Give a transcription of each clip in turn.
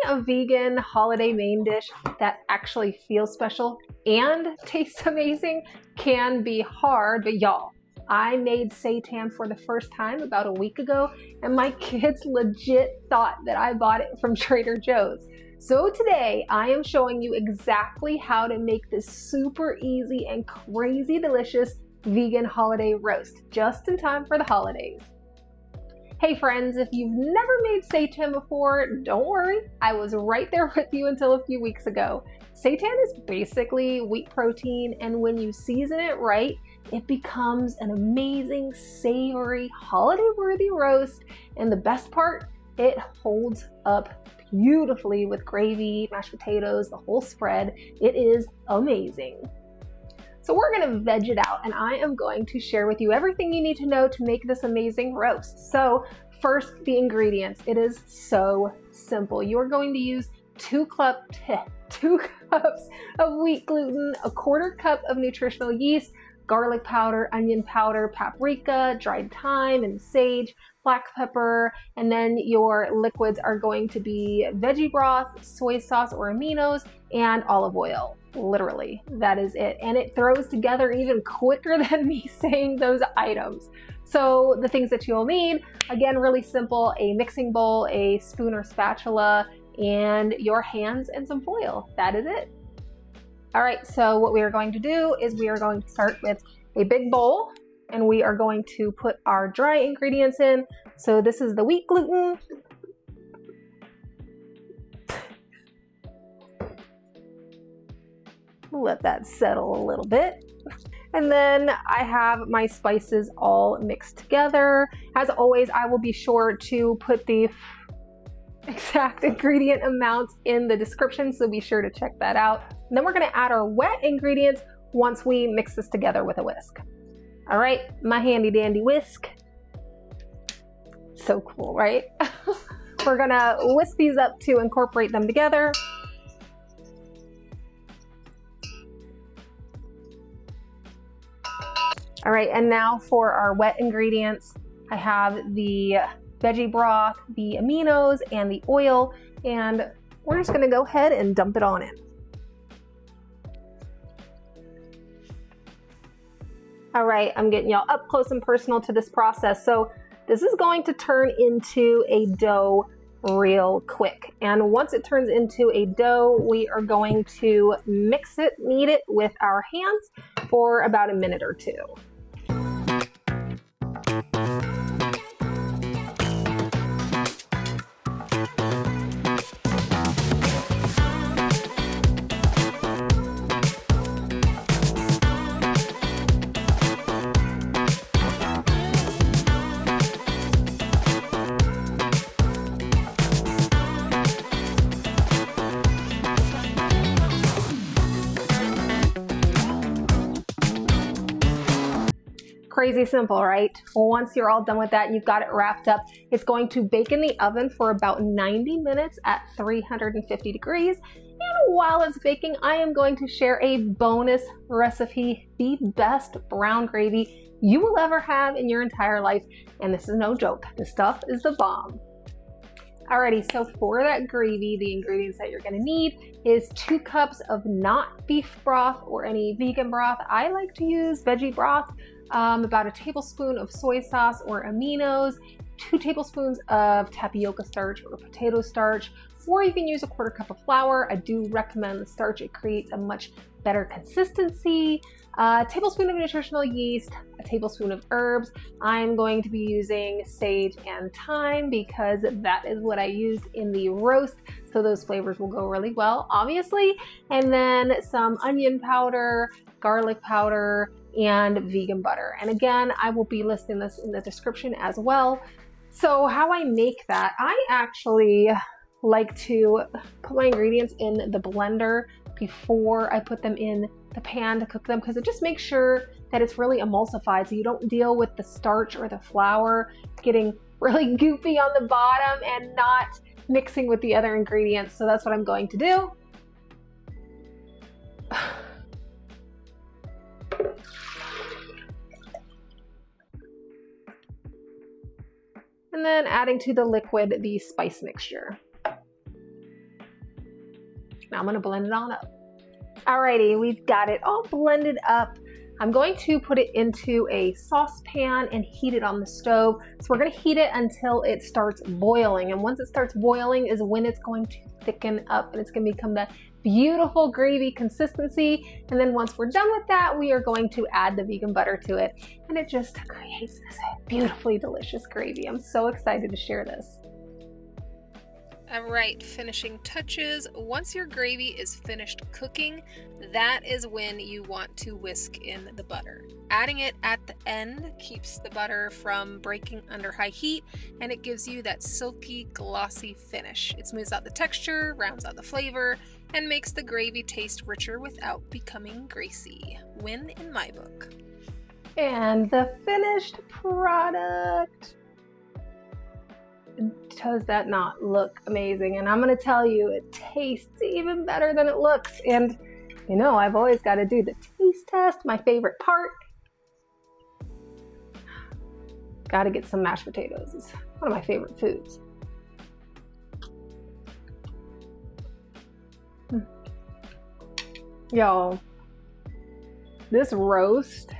a vegan holiday main dish that actually feels special and tastes amazing can be hard, but y'all, I made seitan for the first time about a week ago, and my kids legit thought that I bought it from Trader Joe's. So today I am showing you exactly how to make this super easy and crazy delicious vegan holiday roast just in time for the holidays. Hey friends, if you've never made seitan before, don't worry, I was right there with you until a few weeks ago. Seitan is basically wheat protein, and when you season it right, it becomes an amazing, savory, holiday-worthy roast, and the best part, it holds up beautifully with gravy, mashed potatoes, the whole spread. It is amazing. So we're gonna veg it out, and I am going to share with you everything you need to know to make this amazing roast. So first, the ingredients. It is so simple. You're going to use 2 cups of wheat gluten, a 1/4 cup of nutritional yeast, garlic powder, onion powder, paprika, dried thyme and sage, black pepper, and then your liquids are going to be veggie broth, soy sauce or aminos, and olive oil. Literally, that is it. And it throws together even quicker than me saying those items. So the things that you'll need, again, really simple: a mixing bowl, a spoon or spatula, and your hands and some foil. That is it. All right, so what we are going to do is we are going to start with a big bowl, and we are going to put our dry ingredients in. So this is the wheat gluten. Let that settle a little bit. And then I have my spices all mixed together. As always, I will be sure to put the exact ingredient amounts in the description, so be sure to check that out. And then we're gonna add our wet ingredients once we mix this together with a whisk. All right, my handy dandy whisk. So cool, right? We're gonna whisk these up to incorporate them together. All right, and now for our wet ingredients, I have the veggie broth, the aminos, and the oil, and we're just gonna go ahead and dump it on in. All right, I'm getting y'all up close and personal to this process. So this is going to turn into a dough real quick. And once it turns into a dough, we are going to mix it, knead it with our hands for about a minute or two. Crazy simple, right? Well, once you're all done with that, you've got it wrapped up. It's going to bake in the oven for about 90 minutes at 350 degrees. And while it's baking, I am going to share a bonus recipe, the best brown gravy you will ever have in your entire life. And this is no joke. This stuff is the bomb. Alrighty, so for that gravy, the ingredients that you're gonna need is 2 cups of not beef broth or any vegan broth. I like to use veggie broth, about a tablespoon of soy sauce or aminos, 2 tablespoons of tapioca starch or potato starch, or you can use a 1/4 cup of flour. I do recommend the starch. It creates a much better consistency. A tablespoon of nutritional yeast, a tablespoon of herbs. I'm going to be using sage and thyme because that is what I used in the roast, so those flavors will go really well, obviously. And then some onion powder, garlic powder, and vegan butter. And again, I will be listing this in the description as well. So how I make that, I actually like to put my ingredients in the blender before I put them in the pan to cook them, because it just makes sure that it's really emulsified so you don't deal with the starch or the flour getting really goopy on the bottom and not mixing with the other ingredients. So that's what I'm going to do. And then adding to the liquid the spice mixture. Now I'm gonna blend it on up. Alrighty, we've got it all blended up. I'm going to put it into a saucepan and heat it on the stove. So we're gonna heat it until it starts boiling. And once it starts boiling is when it's going to thicken up and it's gonna become that beautiful gravy consistency. And then once we're done with that, we are going to add the vegan butter to it. And it just creates this beautifully delicious gravy. I'm so excited to share this. All right, finishing touches. Once your gravy is finished cooking, that is when you want to whisk in the butter. Adding it at the end keeps the butter from breaking under high heat, and it gives you that silky, glossy finish. It smooths out the texture, rounds out the flavor, and makes the gravy taste richer without becoming greasy. Win in my book. And the finished product. Does that not look amazing? And I'm gonna tell you, it tastes even better than it looks. And you know, I've always got to do the taste test, my favorite part. Got to get some mashed potatoes. It's one of my favorite foods. Y'all, this roast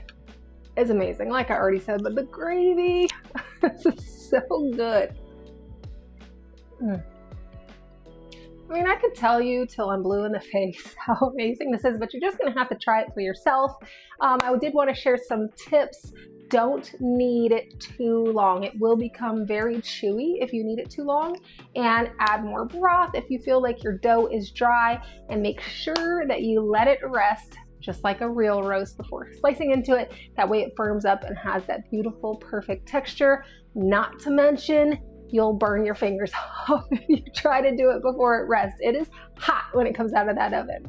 is amazing, like I already said, but the gravy is so good. I mean, I could tell you till I'm blue in the face how amazing this is, but you're just gonna have to try it for yourself. I did want to share some tips. Don't knead it too long. It will become very chewy if you knead it too long. And add more broth if you feel like your dough is dry, and make sure that you let it rest just like a real roast before slicing into it. That way it firms up and has that beautiful, perfect texture. Not to mention, you'll burn your fingers off if you try to do it before it rests. It is hot when it comes out of that oven.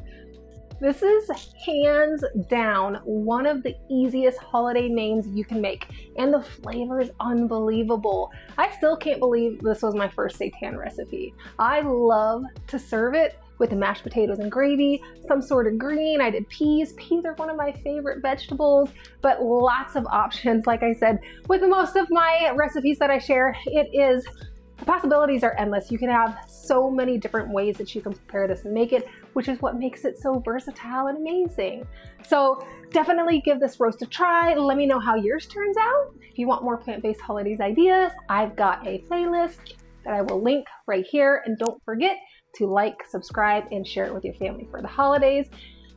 This is hands down one of the easiest holiday mains you can make, and the flavor is unbelievable. I still can't believe this was my first seitan recipe. I love to serve it with the mashed potatoes and gravy, some sort of green. I did peas. Peas are one of my favorite vegetables, but lots of options. Like I said, with most of my recipes that I share, the possibilities are endless. You can have so many different ways that you can prepare this and make it, which is what makes it so versatile and amazing. So definitely give this roast a try. Let me know how yours turns out. If you want more plant-based holidays ideas, I've got a playlist that I will link right here. And don't forget to like, subscribe, and share it with your family for the holidays.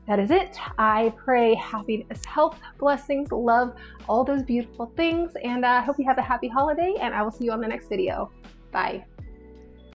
That is it. I pray happiness, health, blessings, love, all those beautiful things. And I hope you have a happy holiday, and I will see you on the next video. Bye.